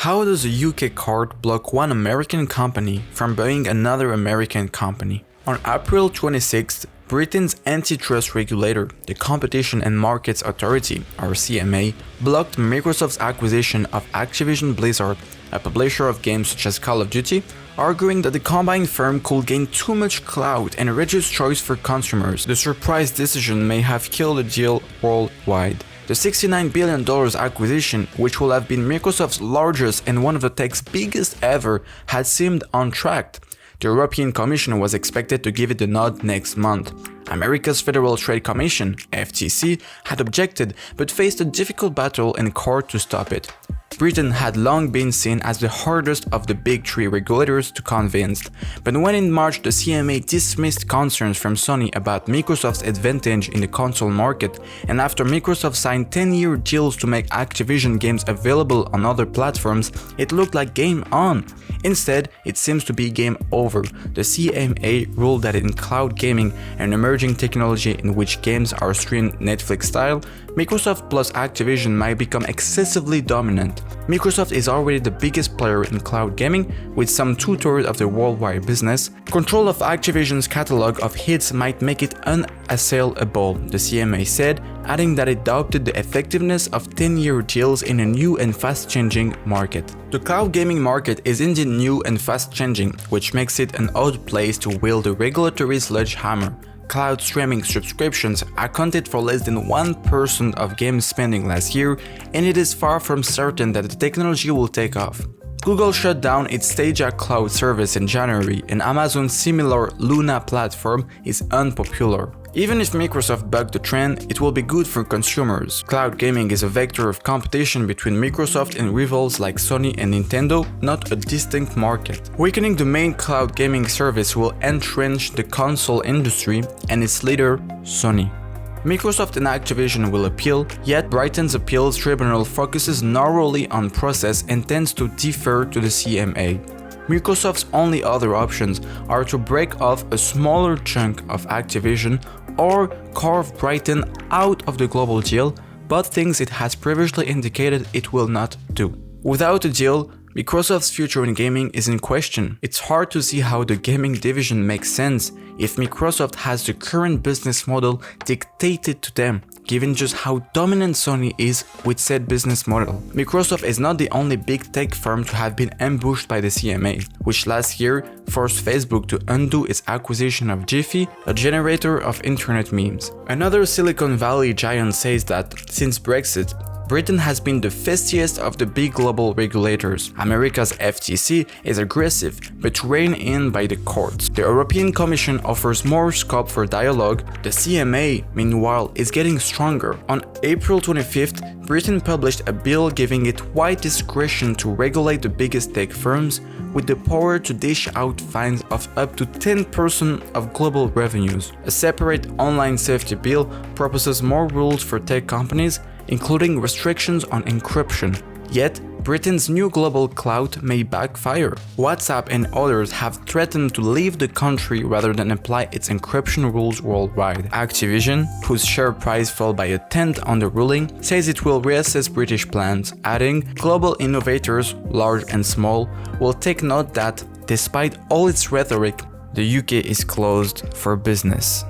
How does a UK court block one American company from buying another American company? On April 26th, Britain's antitrust regulator, the Competition and Markets Authority, or CMA, blocked Microsoft's acquisition of Activision Blizzard, a publisher of games such as Call of Duty, arguing that the combined firm could gain too much clout and reduce choice for consumers. The surprise decision may have killed the deal worldwide. The $69 billion acquisition, which will have been Microsoft's largest and one of the tech's biggest ever, had seemed on track. The European Commission was expected to give it the nod next month. America's Federal Trade Commission, FTC, had objected but faced a difficult battle in court to stop it. Britain had long been seen as the hardest of the big three regulators to convince, but when in March the CMA dismissed concerns from Sony about Microsoft's advantage in the console market, and after Microsoft signed 10-year deals to make Activision games available on other platforms, it looked like game on. Instead, it seems to be game over. The CMA ruled that in cloud gaming, an emerging technology in which games are streamed Netflix style, Microsoft plus Activision might become excessively dominant. Microsoft is already the biggest player in cloud gaming, with some 2/3 of the worldwide business. Control of Activision's catalog of hits might make it unassailable, the CMA said, adding that it doubted the effectiveness of 10-year deals in a new and fast-changing market. The cloud gaming market is indeed new and fast-changing, which makes it an odd place to wield a regulatory sledgehammer. Cloud streaming subscriptions accounted for less than 1% of game spending last year, and it is far from certain that the technology will take off. Google shut down its Stadia cloud service in January, and Amazon's similar Luna platform is unpopular. Even if Microsoft bucked the trend, it will be good for consumers. Cloud gaming is a vector of competition between Microsoft and rivals like Sony and Nintendo, not a distinct market. Weakening the main cloud gaming service will entrench the console industry and its leader, Sony. Microsoft and Activision will appeal, yet Britain's appeals tribunal focuses narrowly on process and tends to defer to the CMA. Microsoft's only other options are to break off a smaller chunk of Activision or carve Britain out of the global deal, both things it has previously indicated it will not do. Without a deal, Microsoft's future in gaming is in question. It's hard to see how the gaming division makes sense if Microsoft has the current business model dictated to them, given just how dominant Sony is with said business model. Microsoft is not the only big tech firm to have been ambushed by the CMA, which last year forced Facebook to undo its acquisition of Giphy, a generator of internet memes. Another Silicon Valley giant says that, since Brexit, Britain has been the feistiest of the big global regulators. America's FTC is aggressive, but reined in by the courts. The European Commission offers more scope for dialogue. The CMA, meanwhile, is getting stronger. On April 25th, Britain published a bill giving it wide discretion to regulate the biggest tech firms, with the power to dish out fines of up to 10% of global revenues. A separate online safety bill proposes more rules for tech companies, including restrictions on encryption. Yet, Britain's new global clout may backfire. WhatsApp and others have threatened to leave the country rather than apply its encryption rules worldwide. Activision, whose share price fell by 1/10 on the ruling, says it will reassess British plans, adding, global innovators, large and small, will take note that, despite all its rhetoric, the UK is closed for business.